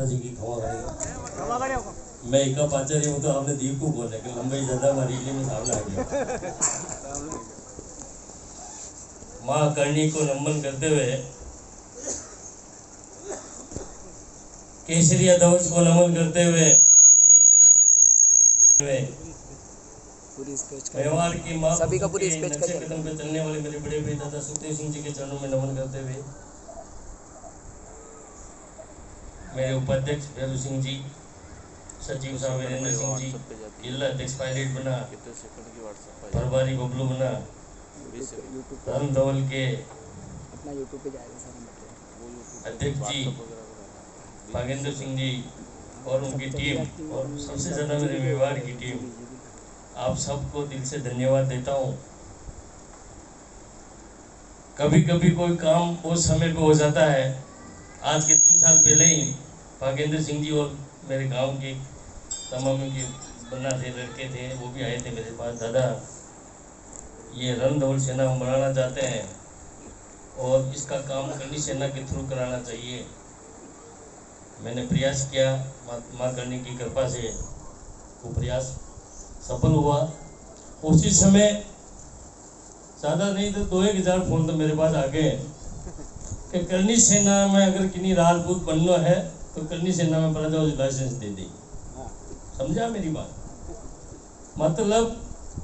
जी की खवा करेगा। मैं एक आचार्य हूँ तो आपने दीप को बोला कि लंबाई ज्यादा हमारी लिए में सामने आ गया। माँ करणी को नमन करते हुए केसरिया ध्वज को नमन करते हुए मेवाड़ की माँ सभी का पूरी स्पीच का कदम पे चलने वाले मेरे बड़े भाई दादा सुखदेव सिंह जी के चरणों में नमन करते हुए मेरे उपाध्यक्ष भैरू सिंह जी, सचिव साहब वीरेंद्र सिंह जी, जिला अध्यक्ष पायलट बना, प्रभारी बबलू बना, धर्म धवल के अध्यक्ष जी भागेंद्र सिंह जी और उनकी टीम और सबसे ज्यादा मेरे मेवाड़ की टीम, आप सबको दिल से धन्यवाद देता हूँ। कभी कभी कोई काम उस समय पे हो जाता है। आज के 3 साल पहले ही भागेंद्र सिंह जी और मेरे गांव के तमाम के बन्ना थे, लड़के थे, वो भी आए थे मेरे पास। दादा ये रण धवल सेना हम बनाना चाहते हैं और इसका काम करनी सेना के थ्रू कराना चाहिए। मैंने प्रयास किया, माँ करनी की कृपा से वो प्रयास सफल हुआ। उसी समय ज़्यादा नहीं तो 2-1000 फोन तो मेरे पास आ गए कि करनी सेना में अगर किन्हीं राजपूत बनना है तो करनी सेना में पड़ा जाओ, लाइसेंस दे देगी। समझा मेरी बात? मतलब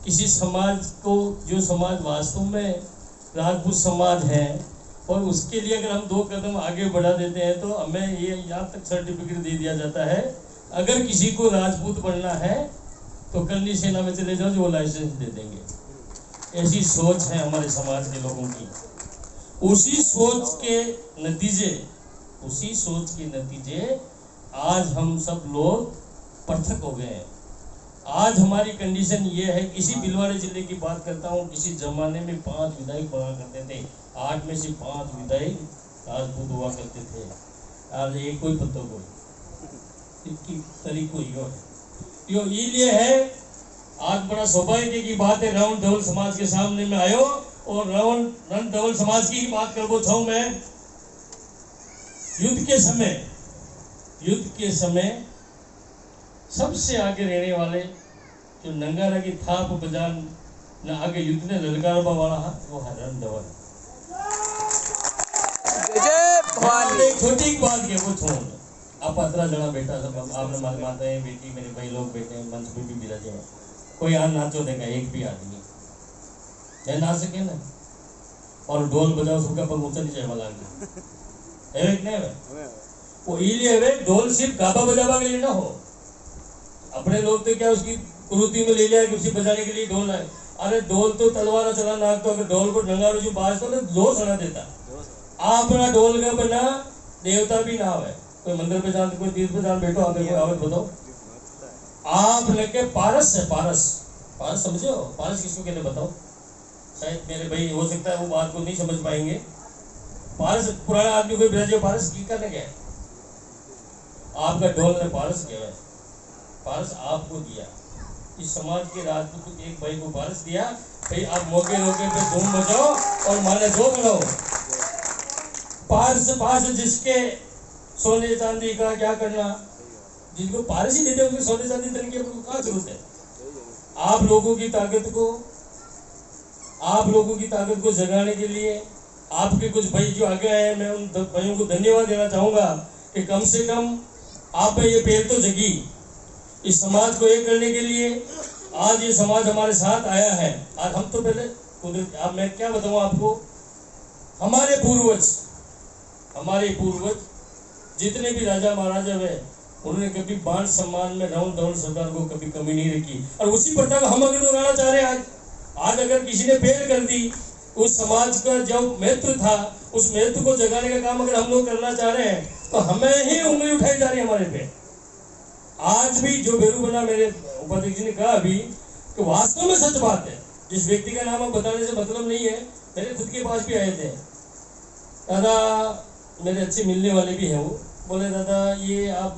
किसी समाज को, जो समाज वास्तव में राजपूत समाज है, और उसके लिए अगर हम 2 कदम आगे बढ़ा देते हैं तो हमें ये यहाँ तक सर्टिफिकेट दे दिया जाता है, अगर किसी को राजपूत बनना है तो करनी सेना में चले जाओ, जो वो लाइसेंस दे देंगे। ऐसी सोच है हमारे समाज के लोगों की। उसी सोच के नतीजे आज हम सब लोग पृथक हो गए हैं। आज हमारी कंडीशन ये है, इसी भिलवाड़े जिले की बात करता हूँ, किसी जमाने में 5 विधायक बना करते थे, 8 में से 5 विधायक राजपूत हुआ करते थे। आज एक कोई पत्तो कोई इनकी तरीको यो ये है। आज बड़ा सौभाग्य की बात है, रण धवल समाज के सामने में आयो और रण धवल समाज की बात करबो छूं मैं। युद्ध के समय सबसे आगे रहने वाले, जो नंगारा की थाप बजान न आगे युद्ध ने ललकारबा वाला है, वो है रण धवल। एक छोटी बात के वो छोड़, आप 15 जना बेटा सब आपने माता है, बेटी मेरे भाई लोग बैठे हैं, मंच में भी बिराजे हैं। कोई आ नाचो देगा, एक भी आदमी नहीं नाच सके ना, और ढोल बजाओ सबका पर ऊंचा नहीं जाए लागे नहीं है वो इलिए वे ढोल सिर्फ गाबा बजावा के लिए ना हो। अपने लोग तो क्या उसकी कुरुति में ले लिया कि उसी बजाने के लिए ढोल है। अरे ढोल तो तलवार चला नाक, तो अगर ढोल को नंगारो जो बाज तो दो सड़ा देता। अपना ढोल का बना देवता भी ना हो, कोई मंदिर पे जान, कोई तीर्थ पे जान बैठो, आगे आवत बताओ आप लेके पारस है। पारस समझो? पारस किसको कहते बताओ? शायद मेरे भाई हो सकता है वो बात को नहीं समझ पाएंगे। पारस पुराना आदमी कोई बिराजे, पारस की करने गया, आपका ढोल ने पारस किया है। पारस आपको दिया, इस समाज के राजपूत एक भाई को पारस दिया। भाई आप मौके पे धूम बजाओ और माने जो बनाओ। पारस जिसके सोने चांदी का क्या करना, जिनको पारस ही देते हैं उनके सोने चांदी देने की कहाँ जरूरत है? आप लोगों की ताकत को जगाने के लिए आपके कुछ भाई जो आगे आए, मैं उन भाइयों को धन्यवाद देना चाहूंगा कि कम से कम आप में ये पहल तो जगी, इस समाज को एक करने के लिए। आज ये समाज हमारे साथ आया है। आज हम तो पहले अब मैं क्या बताऊं आपको, हमारे पूर्वज जितने भी राजा महाराजा हुए, उन्होंने कभी मान सम्मान में रण धवल सरदार को कभी कमी नहीं रखी, और उसी प्रथा को हम अगर दोहराना चाह रहे हैं। आज अगर किसी ने पहल कर दी, उस समाज का जो महत्व था, उस महत्व को जगाने का काम अगर हम लोग करना चाह रहे हैं, तो हमें ही उंगली उठाई जा रही है हमारे पे। आज भी जो बेरू बना, मेरे उपाध्यक्ष जी ने कहा अभी कि वास्तव में सच बात है। जिस व्यक्ति का नाम आप बताने से मतलब नहीं है, मेरे खुद के पास भी आए थे दादा, मेरे अच्छे मिलने वाले भी हैं। वो बोले दादा ये आप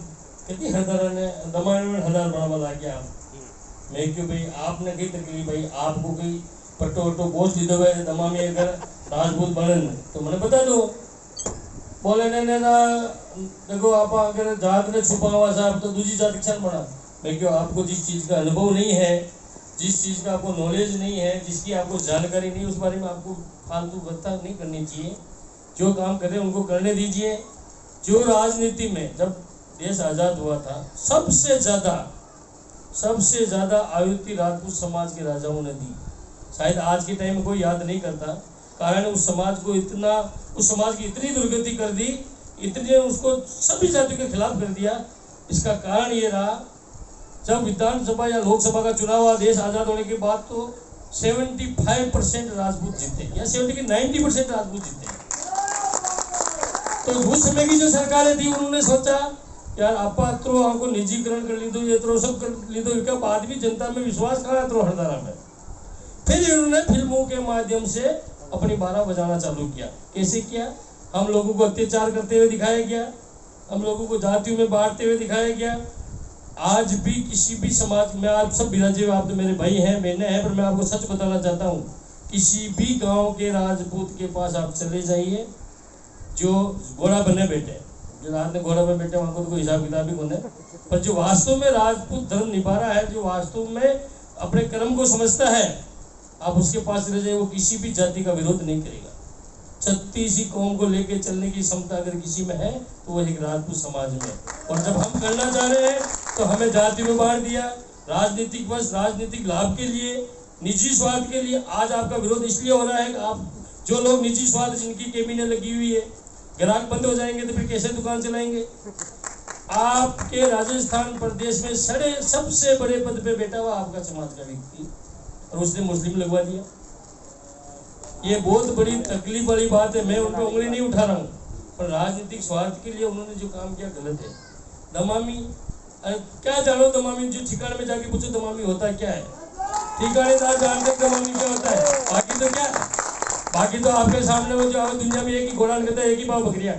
कितनी हरदार ने दमाने में हरदार बना ला के आप, मैं क्यों भाई आपने कही तकलीफ, भाई आपको कोई पट्टो वट्टो बोझ दी दो दमा में अगर राजपूत बनन तो मैंने बता दो। बोले नहीं ना देखो आप अगर जात ने छुपा हुआ साहब तो दूसरी जाति क्षण बना। मैं क्यों, आपको जिस चीज़ का अनुभव नहीं है, जिस चीज़ का आपको नॉलेज नहीं है, जिसकी आपको जानकारी नहीं, उस बारे में आपको फालतू बातें नहीं करनी चाहिए। जो काम करें उनको करने दीजिए। जो राजनीति में जब देश आज़ाद हुआ था सबसे ज़्यादा आहुति राजपूत समाज के राजाओं ने दी। शायद आज के टाइम में कोई याद नहीं करता, कारण उस समाज की इतनी दुर्गति कर दी, इतने उसको सभी जातियों के खिलाफ कर दिया। इसका कारण ये रहा, जब विधानसभा या लोकसभा का चुनाव हुआ देश आज़ाद होने के बाद, तो 75% राजपूत जीते या 90% राजपूत जीते। तो उस समय की जो सरकारें थी उन्होंने सोचा यार अपात्रो हमको निजीकरण कर ली दो, ये तो सब कर ली दो, इनका बाद भी जनता में विश्वास कहाँ है तो हरदारा में। फिर इन्होंने फिल्मों के माध्यम से अपनी बारह बजाना चालू किया। कैसे किया? हम लोगों को अत्याचार करते हुए दिखाया गया, हम लोगों को जातियों में बांटते हुए दिखाया गया। आज भी किसी भी समाज में, आप सब विराजे हुए, आप तो मेरे भाई हैं, मैंने हैं, पर मैं आपको सच बताना चाहता हूँ, किसी भी गांव के राजपूत के पास आप चले जाइए जो घोड़ा बने बैठे, जो रात में घोड़ा में बैठे, वहां को तो कोई हिसाब किताब ही कौन है, पर जो वास्तव में राजपूत धर्म निभा रहा है, जो वास्तव में अपने कर्म को समझता है, आप उसके पास चले जाइए, वो किसी भी जाति का विरोध नहीं करेगा। 36 कौम को लेकर चलने की क्षमता अगर किसी में है तो वो एक राजपूत समाज में। और जब हम करना चाह रहे हैं तो हमें जाति में बांट दिया, राजनीतिक लाभ के लिए, निजी स्वार्थ के लिए। आज आपका विरोध इसलिए हो रहा है कि आप जो लोग निजी स्वार्थ, जिनकी केबिनेट लगी हुई है, ग्राहक बंद हो जाएंगे तो फिर कैसे दुकान चलाएंगे। आपके राजस्थान प्रदेश में सबसे बड़े पद पे बैठा हुआ आपका समाज का व्यक्ति, और उसने मुस्लिम लगवा दिया। ये बहुत बड़ी तकलीफ वाली बात है। मैं उन पर उंगली नहीं उठा रहा हूँ, पर राजनीतिक स्वार्थ के लिए उन्होंने जो काम किया गलत है। दमामी, क्या जानो दमामी, जो ठिकाने में जाके पूछो दमामी होता क्या है, ठिकानेदार जानते दमामी क्या होता है। बाकी तो क्या, बाकी तो आपके सामने वो जो दुनिया में एक ही घोड़ा करता है, एक ही पाव बकरियां,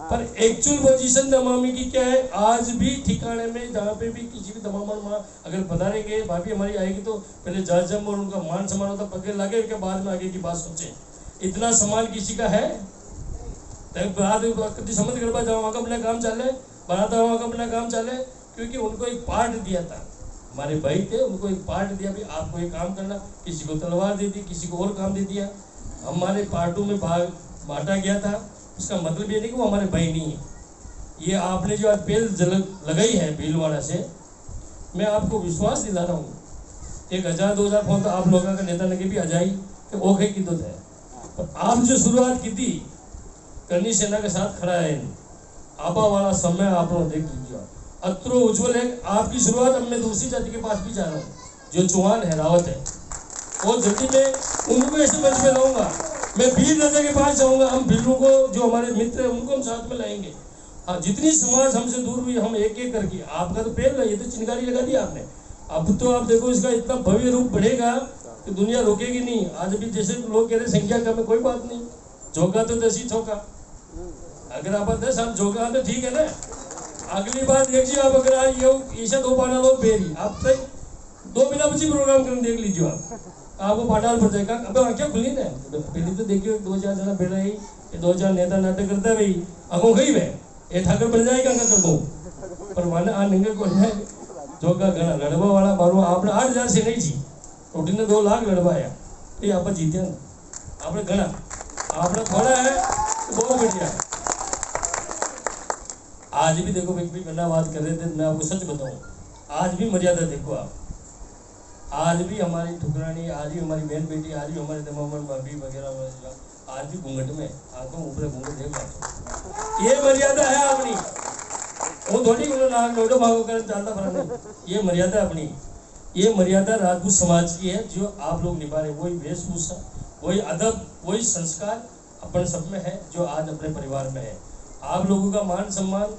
पर एक्चुअल पोजीशन दमामी की क्या है। आज भी ठिकाने में जहाँ पे भी किसी भी दमामन माँ अगर पधारेंगे, भाभी हमारी आएगी, तो पहले जाजम और उनका मान सम्मान होता, पगे लगे, उसके बाद में आगे की बात सोचे। इतना सम्मान किसी का है? समझ गड़बा जाओ, वहाँ का अपना काम चले, बनाता वहाँ का अपना काम चले, क्योंकि उनको एक पार्ट दिया था, हमारे भाई थे, उनको एक पार्ट दिया, भी आपको एक काम करना। किसी को तलवार दे दी, किसी को और काम दे दिया। हमारे पार्टों में बांटा गया था, उसका मतलब ये नहीं कि वो हमारे भाई नहीं है। ये आपने जो आज बेल लगाई है भीलवाड़ा से, मैं आपको विश्वास दिला रहा हूँ, 1000-2000 फोन तो आप लोगों का नेता लगे भी आ जाए कि ओखे की तो है, पर आप जो शुरुआत की थी करनी सेना के साथ खड़ा है, आबा वाला समय आप लोग देख लीजिए, अत्रो उज्जवल है आपकी शुरुआत। अब मैं दूसरी जाति के पास भी जा रहा हूँ, जो चौहान है, रावत है, और जल्दी में उनको ऐसे मंच में लाऊंगा। मैं वीर राजा के पास जाऊंगा, हम भीलों को, जो हमारे मित्र हैं, उनको हम साथ में लाएंगे। हाँ, जितनी समाज हमसे दूर हुई, हम एक एक करके, आपका तो पेड़ ये तो चिनगारी लगा दी आपने, अब तो आप देखो इसका इतना भव्य रूप बढ़ेगा कि दुनिया रोकेगी नहीं। आज भी जैसे लोग कह रहे संख्या कम है, कोई बात नहीं, झोंका तो 10 ही ठोका, अगर आप 10 आप झोंका तो ठीक है ना। अगली बार देखिए आप, अगर आज ये ऐसा 2 पाना लोग बेरी, आप 2 बिना बची प्रोग्राम करने देख लीजिए, आपको पाटाल पड़ जाएगा। अब क्या खुली ना, पहले तो देखियो 2-4 जना बैठ रही, 2-4 नेता नाटक करता है भाई, आंखों गई वे ये ठाकर बन जाएगा कर दो, पर माने आ निंगे को है जो का घना लड़वा वाला मारो आपने 8000 से नहीं जी, उठने 2 लाख लड़वाया, तो आप जीते ना, आपने घना आपने थोड़ा है तो बहुत बढ़िया। आज भी देखो एक भी घना बात कर रहे थे, मैं आपको सच बताऊं, आज भी मर्यादा देखो आप, आज भी हमारी ठुकरानी, आज भी हमारी बहन बेटी, आज भी हमारे दमामन भाभी वगैरह, आज भी घूंघट में, आंखों ऊपर घूंघट देख पाते, ये मर्यादा है अपनी। वो थोड़ी नोटो भागो कर चलता फरा नहीं, ये मर्यादा अपनी, ये मर्यादा राजपूत समाज की है, जो आप लोग निभा रहे। वही वेशभूषा, वही अदब, वही संस्कार अपन सब में है, जो आज अपने परिवार में है। आप लोगों का मान सम्मान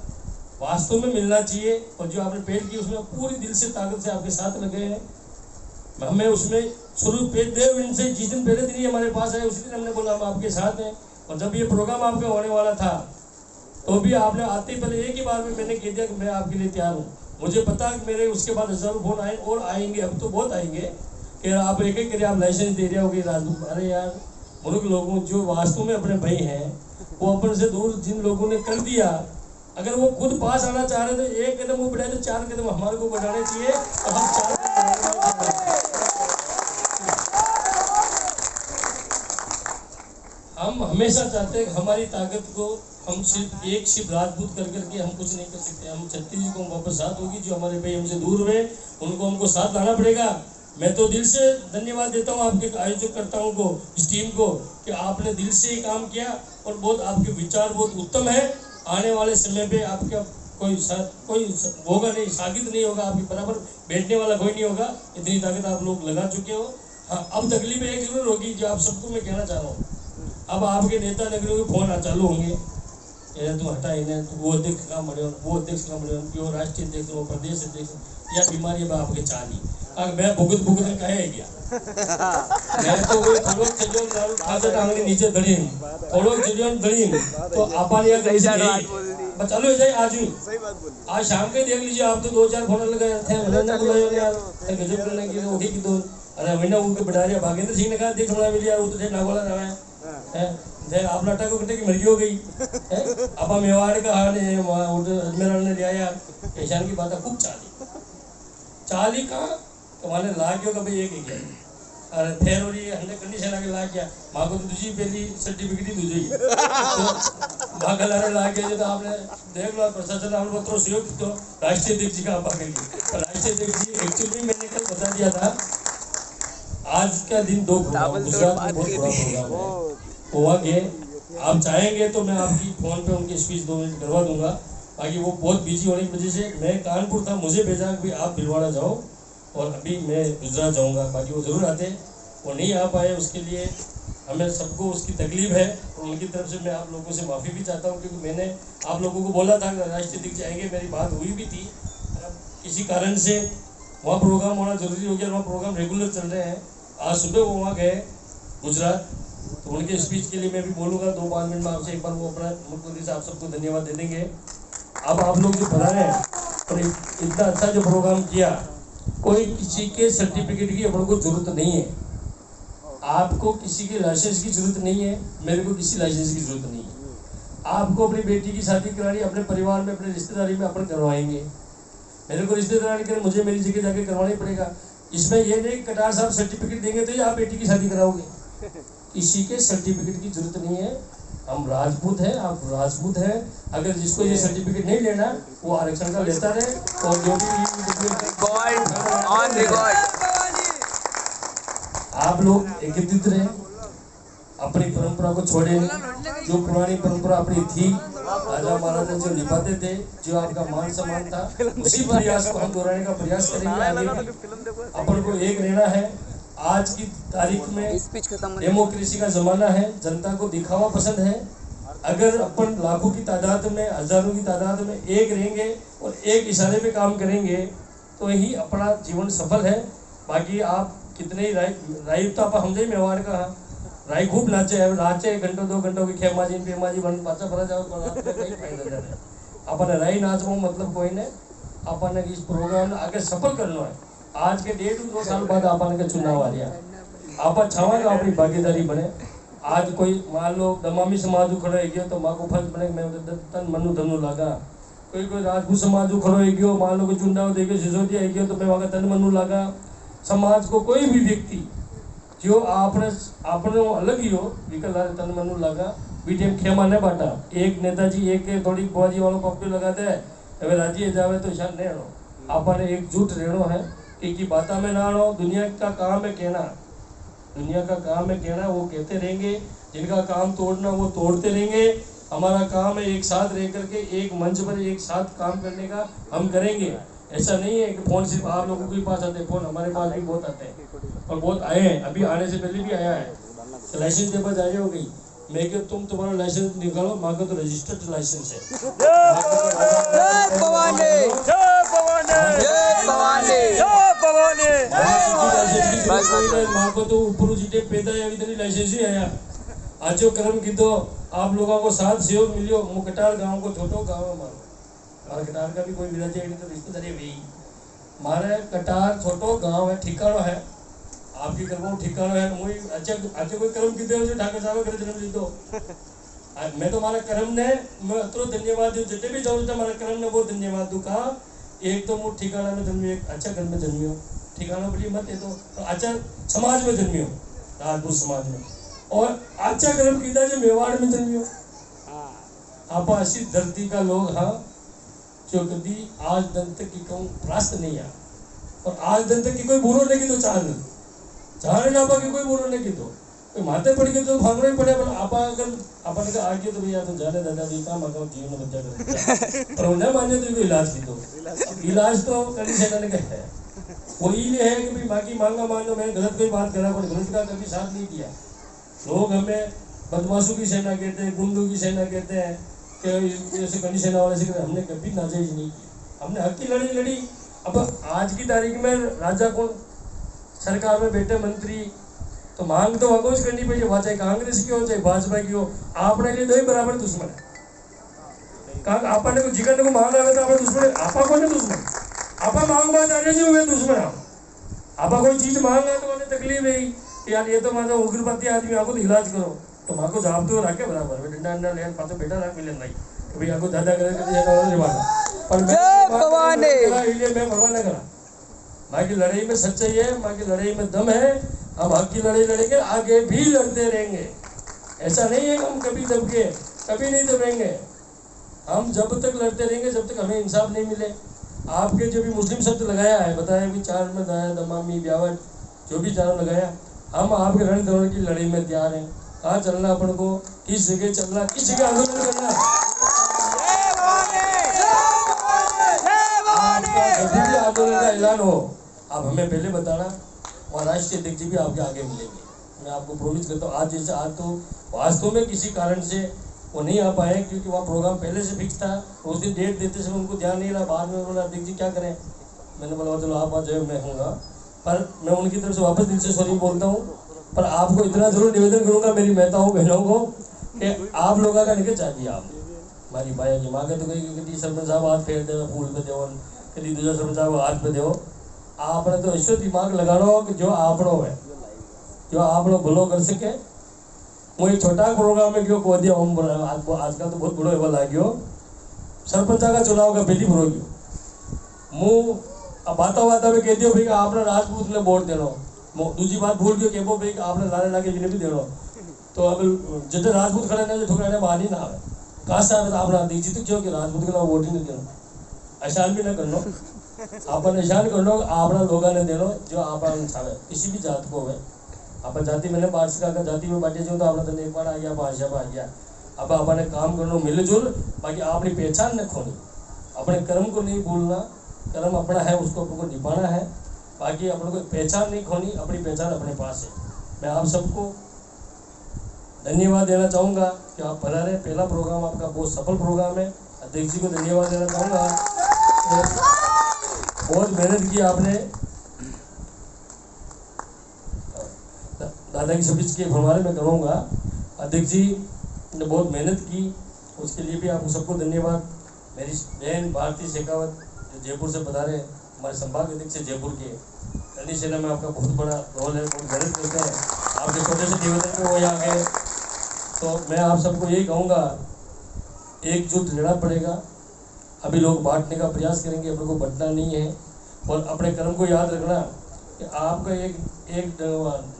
वास्तव में मिलना चाहिए, और जो आपने पेड़ की उसमें पूरी दिल से ताकत से आपके साथ लगे हैं, हमें उसमें शुरू देव इनसे जिस दिन पहले दिन ही हमारे पास आए, उसी दिन हमने बोला हम आपके साथ हैं। और जब ये प्रोग्राम आपका होने वाला था, तो भी आपने आते ही पहले एक ही बार में मैंने कह दिया कि मैं आपके लिए तैयार हूँ। मुझे पता कि मेरे उसके बाद हजारों फोन आए और आएंगे, अब तो बहुत आएंगे कि आप एक करिए, आप लाइसेंस दे रहे होगे राजदूत। अरे यार, मुल्क लोगों जो वास्तव में अपने भाई हैं, वो अपन से दूर जिन लोगों ने कर दिया, अगर वो खुद पास आना चाह रहे थे, एक कदम वो बढ़ाए तो 4 कदम हमारे को बढ़ाने चाहिए और हम 4 कदम। हम हमेशा चाहते हैं कि हमारी ताकत को हम सिर्फ राजपूत कर करके हम कुछ नहीं कर सकते। हम छत्तीस को वापस साथ होगी, जो हमारे भाई हमसे दूर हुए उनको हमको साथ लाना पड़ेगा। मैं तो दिल से धन्यवाद देता हूँ आपके आयोजकर्ताओं को, इस टीम को, कि आपने दिल से ये काम किया और बहुत आपके विचार बहुत उत्तम है। आने वाले समय पे आपका कोई होगा नहीं, सागित नहीं होगा, आपके बराबर बैठने वाला कोई नहीं होगा। इतनी ताकत आप लोग लगा चुके हो। हाँ, अब तकलीफ एक जरूर होगी, जो आप सबको मैं कहना चाह रहा हूँ। अब आपके नेता नगरों के फोन चालू होंगे, तू हटा इन्हें, तो वो अध्यक्ष का मरे, वो अध्यक्ष का मरे, वो राष्ट्रीय अध्यक्ष, वो प्रदेश अध्यक्ष, या बीमारी आपके चाली मैं भुगत कहे गया। मैं तो वही थोड़ो चलियो खाते टांगने नीचे धड़ी थोड़ो चलियो धड़ी तो आपान या कहीं से चलो जाए। आज ही आज शाम के देख लीजिए, आप तो 2-4 फोन लगाए थे, मैंने बुलाया यार गजब करने की ओके की तो। अरे मैंने उनके बढ़ारिया भागेंद्र सिंह ने कहा देख थोड़ा मिल यार, वो तो नागोला रहा है आप नाटक को कटे की मर्जी हो गई है। अब मेवाड़ का हाल अजमेर ने लिया यार, ईशान की बात खूब चाली का तुम्हारे लाग गयो भाई एक ही अरे फिर और ये हमने कंडीशन आके लाग गया माँ को तो दूसरी पहली सर्टिफिकेट ही दूसरी तो माँ का लाने लाग गया। जो तो आपने देख लो प्रशासन आपने पत्रों सहयोग तो राष्ट्रीय अध्यक्ष जी का आप आगे राष्ट्रीय अध्यक्ष जी एक्चुअली मैंने कल बता दिया था। आज का दिन 2 प्रोग्राम गुजरात में बहुत बड़ा प्रोग्राम है हुआ के आप चाहेंगे तो मैं आपकी फोन पे उनकी स्पीच 2 मिनट करवा दूंगा। बाकी वो बहुत बिजी होने की वजह से मैं कानपुर था, मुझे भेजा कि आप भिलवाड़ा जाओ और अभी मैं गुजरात जाऊंगा। बाकी वो जरूर आते, वो नहीं आ पाए, उसके लिए हमें सबको उसकी तकलीफ है और उनकी तरफ से मैं आप लोगों से माफ़ी भी चाहता हूँ, क्योंकि मैंने आप लोगों को बोला था कि राष्ट्रीय अध्यक्ष आएंगे, मेरी बात हुई भी थी। किसी कारण से वहाँ प्रोग्राम होना जरूरी हो गया, वहाँ प्रोग्राम रेगुलर चल रहे हैं। आज सुबह वो वहाँ गए गुजरात, तो उनके स्पीच के लिए मैं भी बोलूँगा 2-5 मिनट में आपसे। एक बार वो अपना मुख्यमंत्री से आप सबको धन्यवाद दे देंगे। अब आप लोग जो बना रहे हैं और इतना अच्छा जो प्रोग्राम किया, कोई किसी के सर्टिफिकेट की अपन को जरूरत नहीं है, आपको किसी के लाइसेंस की जरूरत नहीं है, मेरे को किसी लाइसेंस की जरूरत नहीं है। आपको अपनी बेटी की शादी करानी अपने परिवार में अपने रिश्तेदारी में अपन करवाएंगे, मेरे को रिश्तेदारी कर मुझे मेरी जगह जाके करवाना ही पड़ेगा। इसमें ये नहीं कटार साहब सर्टिफिकेट देंगे तो आप बेटी की शादी कराओगे, किसी के सर्टिफिकेट की जरूरत नहीं है। हम राजपूत हैं, आप राजपूत हैं, अगर जिसको ये सर्टिफिकेट नहीं लेना वो आरक्षण का लेता रहे। और जो भी आप लोग एकत्रित रहे, अपनी परंपरा को छोड़े, जो पुरानी परंपरा अपनी थी, राजा महाराजा जो निभाते थे, जो आपका मान सम्मान था, उसी प्रयास को हम दोहराने का प्रयास करेंगे। आगे अपन को एक रहना है। आज की तारीख में डेमोक्रेसी का जमाना है, जनता को दिखावा पसंद है। अगर अपन लाखों की तादाद में, हजारों की तादाद में एक रहेंगे और एक इशारे पे काम करेंगे तो ही अपना जीवन सफल है। बाकी आप कितने राई तो आप हमसे ही मेवाड़ का राई खूब नाचे घंटों 2 घंटों की खेमाजी पेमाजी बन पाचा भरा जाओ अपन राई नाचो मतलब कोई ने अपन इस प्रोग्राम आगे सफल करना है। आज के 1.5-2 साल बाद अपन के चुनाव आ रहा, आप छावा का अपनी भागीदारी बने। आज कोई मान लो दमामी समाज खड़ो है गयो तो माँ को फर्ज बने मैं तन मनु धनु लगा, कोई राजपूत समाज खड़ो है गयो मान लो कोई चुनाव दे गयो सिसोदिया है गयो तो मैं वहाँ तन मनु लगा। समाज को कोई भी व्यक्ति जो आपने अलग ही हो विकल तन मनु लगा बीटीएम खेमा ने बांटा, एक नेताजी एक थोड़ी बुआजी वालों पप्पी लगाते हैं अगर राजी जावे तो ईशान नहीं रो। अपन एकजुट रहनो है, एक ही बात में ना रो। दुनिया का काम है कहना, दुनिया का काम है कहना, वो कहते रहेंगे। जिनका काम तोड़ना वो तोड़ते रहेंगे। हमारा काम है एक साथ रह करके एक मंच पर एक साथ काम करने का, हम करेंगे। ऐसा नहीं है कि फोन सिर्फ आप लोगों के पास आते हैं, फोन हमारे पास भी बहुत आते हैं और बहुत आए हैं, अभी आने से पहले भी आया है। तो लाइसेंस के पास आई हो गई, मैं क्यों तुम्हारा लाइसेंस निकालो, माँ का तो रजिस्टर्ड लाइसेंस है। माँ को तो ऊपर जीते पैदा लाइसेंस ही आया। आज जो कर्म की तो आप लोगों को साथ सहयोग मिलियो। मुकटार गाँव को छोटो गाँव है हमारा कटार का भी कोई मिला चाहिए तो रिश्तेदारी भाई हमारे कटार छोटो गांव है, ठिकानो है, आपकी कर्मों ठिकानो है। मुझे अच्छा कोई कर्म किते हो जो ठाकर साहब करे जन्म लीधो मैं तो मारा कर्म ने मैं अतरो धन्यवाद दूं जितने भी जरूरत है मारा कर्म ने बहुत धन्यवाद दूं। कहा एक तो मुझ ठिकाना में जन्मियो, एक अच्छा घर में जन्मियो, ठिकाना बोली मत है तो अच्छा समाज में जन्मियो, राजपूत समाज में, और अच्छा कर्म कीता जो मेवाड़ में जन्मियो। आप ऐसी धरती का लोग हाँ जो कभी आज दिन तक की कहूँ रास्त नहीं है, और आज दिन तक की कोई बुरो नहीं की तो चाहने ना आपा की कोई बुरो नहीं की तो माते पड़ के तो भागना ही पड़े। पर आपा अगर अपन का आगे तो भैया तो जाने दादा भी काम आगा जीवन में बच्चा कर पर उन्हें मान्य तो इलाज की तो इलाज तो कभी सेना ने कहा है वो ये है कि भाई बाकी मांगा मान लो मैंने गलत कोई बात करा पर गलत का कभी साथ नहीं दिया। लोग हमें बदमाशों की सेना कहते हैं, गुंडों की सेना कहते हैं कि ऐसे कड़ी सेना वाले से हमने कभी नाजायज नहीं किया, हमने हक की लड़ी लड़ी। अब आज की तारीख में राजा को सरकार में बैठे मंत्री तो मांग तो वगोज करनी पड़ेगी, वहां चाहे कांग्रेस की हो चाहे भाजपा की हो, आपने लिए दो ही बराबर दुश्मन है। आपने को जिगन को मांग आवे तो आप दुश्मन आपा को नहीं दुश्मन आपा मांग बात आ रही हुए दुश्मन आपा कोई चीज मांग है तो उन्हें तकलीफ है कि यार ये तो मानो उग्रपंथी आदमी आपको तो इलाज करो तो माँ को जवाब तो रखे बराबर डंडा डंडा ले पातो बेटा रख मिले नहीं कभी आपको दादा करे कभी पर मैं परवाह न करा। माँ की लड़ाई में सच्चाई है, माँ की लड़ाई में दम है, हम हक की लड़ाई लड़ेंगे, आगे भी लड़ते रहेंगे। ऐसा नहीं है कि हम कभी दबके कभी नहीं दबेंगे, हम जब तक लड़ते रहेंगे जब तक हमें इंसाफ नहीं मिले। आपके जो भी मुस्लिम शब्द लगाया है बताया कि चार में दाया दमामी ब्यावट जो भी चारों लगाया, हम आपके रण दौड़ की लड़ाई में तैयार हैं। कहाँ चलना अपन को, किस जगह चलना, किस जगह आंदोलन करना है, आंदोलन का ऐलान हो आप हमें पहले बताना, और राष्ट्रीय अध्यक्ष भी आपके आगे मिलेंगे। मैं आपको प्रोमिस करता हूँ। आज जैसे आज तो वास्तव में किसी कारण से वो नहीं आ पाए क्योंकि वहाँ प्रोग्राम पहले से फिक्स था, उस दिन डेट देते समय उनको ध्यान नहीं रहा, बाद में बोला अध्यक्ष जी क्या करें, मैंने बोला चलो आप आ जाओ मैं हूँगा। पर मैं उनकी तरफ से वापस दिल से सॉरी बोलता हूँ। पर आपको इतना जरूर निवेदन करूँगा मेरी माताओं बहनों को कि आप लोगों का निकल चाहिए, आप हमारी भाई की माँ के तो कहीं सरपंच साहब हाथ फेर दे फूल पे दो, कभी दूसरा सरपंच साहब हाथ पे दो। आपने तो ऐसे दिमाग लगाना कि जो आपनो है जो आप लोग भलो कर सके। मुझे छोटा प्रोग्राम में क्यों कह दिया हम आजकल तो बहुत बड़ो एवं लाग्यो सरपंचा का चुनाव का पहली बुरो गयो मुँह बाता बाता में कह दियो भाई आपने राजपूत ने वोट देना, दूसरी बात भूल गयो कहबो भाई आपने लाने लाके जिन्हें भी देना। तो अब जितने राजपूत खड़े ना जो ठुकराने मानी ना आवे कहा साहब आप दीजिए तो क्यों कि राजपूत के वोट ही नहीं देना, ऐसा भी ना करना, आप निशान कर लो आपना लोगों ने देनो जो आप छावे किसी भी जात को है। आप जाति मैंने पार्षद का जाति में बांटे जो तो आपने तो एक बार आ गया भाषा में आ गया। अब आपने काम करना मिलजुल, बाकी अपनी पहचान न खोनी, अपने कर्म को नहीं भूलना, कर्म अपना है उसको आपको निभाना है, बाकी अपने को पहचान नहीं खोनी, अपनी पहचान अपने पास है। मैं आप सबको धन्यवाद देना चाहूँगा कि आप भला रहे। पहला प्रोग्राम आपका बहुत सफल प्रोग्राम है, अध्यक्ष जी को धन्यवाद देना चाहूँगा, बहुत मेहनत की आपने। दादा की स्पीच के फरमाने में करूँगा, अध्यक्ष जी ने बहुत मेहनत की, उसके लिए भी आपको सबको धन्यवाद। मेरी बहन भारती शेखावत जो जयपुर से बता रहे हमारे संभाग अध्यक्ष जयपुर के, करनी सेना में आपका बहुत बड़ा रोल है, बहुत मेहनत करते हैं, आपके छोटे से निवेदन में वो यहाँ गए। तो मैं आप सबको यही कहूँगा एकजुट रहना पड़ेगा। अभी लोग बांटने का प्रयास करेंगे, अपने को बंटना नहीं है, और अपने कर्म को याद रखना कि आपका एक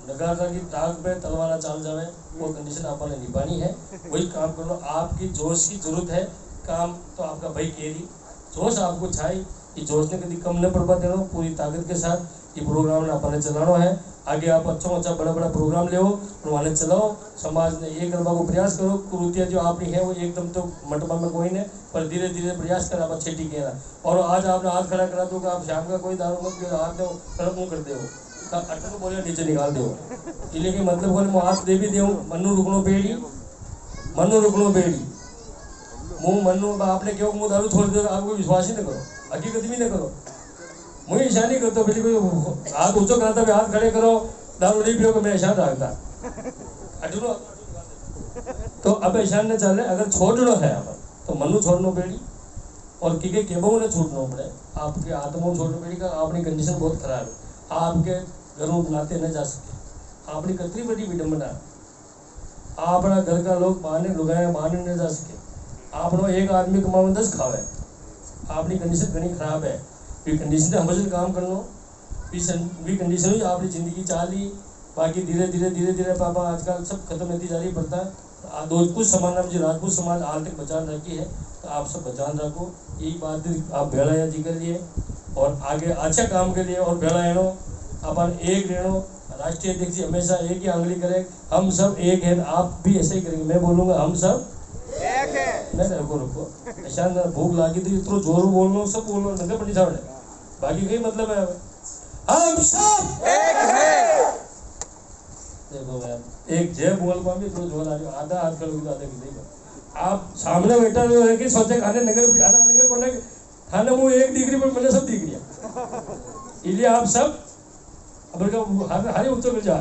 नगारा की टांग पे तलवार चाल जावे वो कंडीशन आपने निभानी है, वही काम करो। आपकी जोश की जरूरत है, काम तो आपका भाई केरी जोश आपको छाई, ये जोश ने कभी कम न पड़वा देना, पूरी ताकत के साथ ये प्रोग्राम ने अपने चलाना है। आगे आप अच्छा बड़ा बड़ा प्रोग्राम ले और वहाँ चलाओ, समाज ने ये करवा को प्रयास करो। कुरुतियाँ जो आपकी है वो एकदम तो मटबा में कोई नहीं, पर धीरे धीरे प्रयास कर आप अच्छे टीके ना। और आज आपने हाथ खड़ा करा दो कि आप शाम का कोई दारू मत हाथ दो गलत मुँह करते हो, अटल को बोले नीचे निकाल दो, इसलिए कि मतलब बोले मैं हाथ दे भी दूँ मनु रुकनो पेड़ी, मनु रुकनो पेड़ी मुँह मनु आपने क्यों मुँह दारू छोड़ दो, आपको विश्वास ही न करो, हकीकत भी न करो। मुझे ईशान नहीं करता, बिल्कुल हाथ ऊँचो कराता भी हाथ खड़े करो, दारू नहीं पियो मैं ईशान रखता अटलो। तो अब ईशान ने चले अगर छोड़ना है आप तो मनु छोड़नो पेड़ी और किके केबो ने छूटना पड़े, आपके आत्मा छोड़नो पेड़ी का अपनी कंडीशन बहुत खराब है, आपके घरों नाते न जा सके, आपकी कतरी बड़ी विडंबना। अपना घर का लोग माने लुगाए माने नहीं जा सके आपनो एक आदमी कमावे 10 खावे आपकी कंडीशन घनी खराब है ये कंडीशन से हमेशा काम कर लो भी कंडीशन हुई आपकी ज़िंदगी चाली बाकी धीरे धीरे पापा आजकल सब खत्म होती जा रही बढ़ता दो कुछ समाज मुझे राजपूत समाज आज तक बचान रखी है तो आप सब बचान रखो यही बात आप भेड़ा जी के लिए और आगे अच्छा काम के लिए और भेड़ा एनो अपन एक रेणो राष्ट्रीय अध्यक्ष हमेशा एक ही आंगली करे हम सब एक हैं आप भी ऐसे ही करेंगे मैं बोलूँगा हम सब एक है नहीं रुको ऐसा भूख लगी तो इतना जोर बोलो सब बोलो नगर बनी सामने बाकी कई मतलब है हम सब एक है देखो मैम एक जय बोल पा भी तो जोर आ रही आधा हाथ करोगे आधा की नहीं आप सामने बैठा जो है कि सोचे खाने नगर आधा नगर कोने खाने वो एक डिग्री पर मैंने सब डिग्रियां इसलिए आप सब अब हरे उत्तर में जा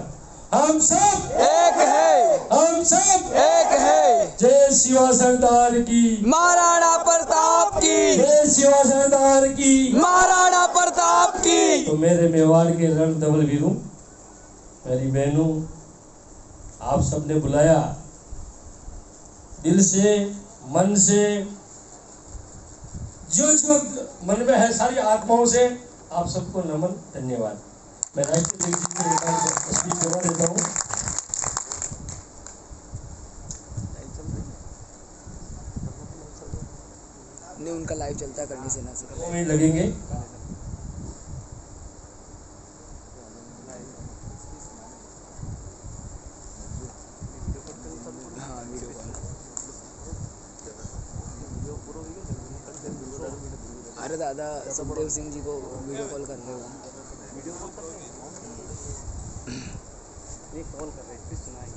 हम सब एक है, हम सब एक है। जय शिवा सरदार की महाराणा प्रताप की, जय शिवा सरदार की महाराणा प्रताप की। तो मेरे मेवाड़ के रण धवल वीरों मेरी बहनों आप सबने बुलाया दिल से मन से जो मन में है सारी आत्माओं से आप सबको नमन धन्यवाद मैं राष्ट्रीय तस्वीर करवा देता हूँ नहीं उनका लाइव चलता है करने से ना सके 2 मिनट लगेंगे हाँ वीडियो कॉल। अरे दादा सुखदेव सिंह जी को वीडियो कॉल कर रहे हो। ये कॉल कर रहे थे सुनाई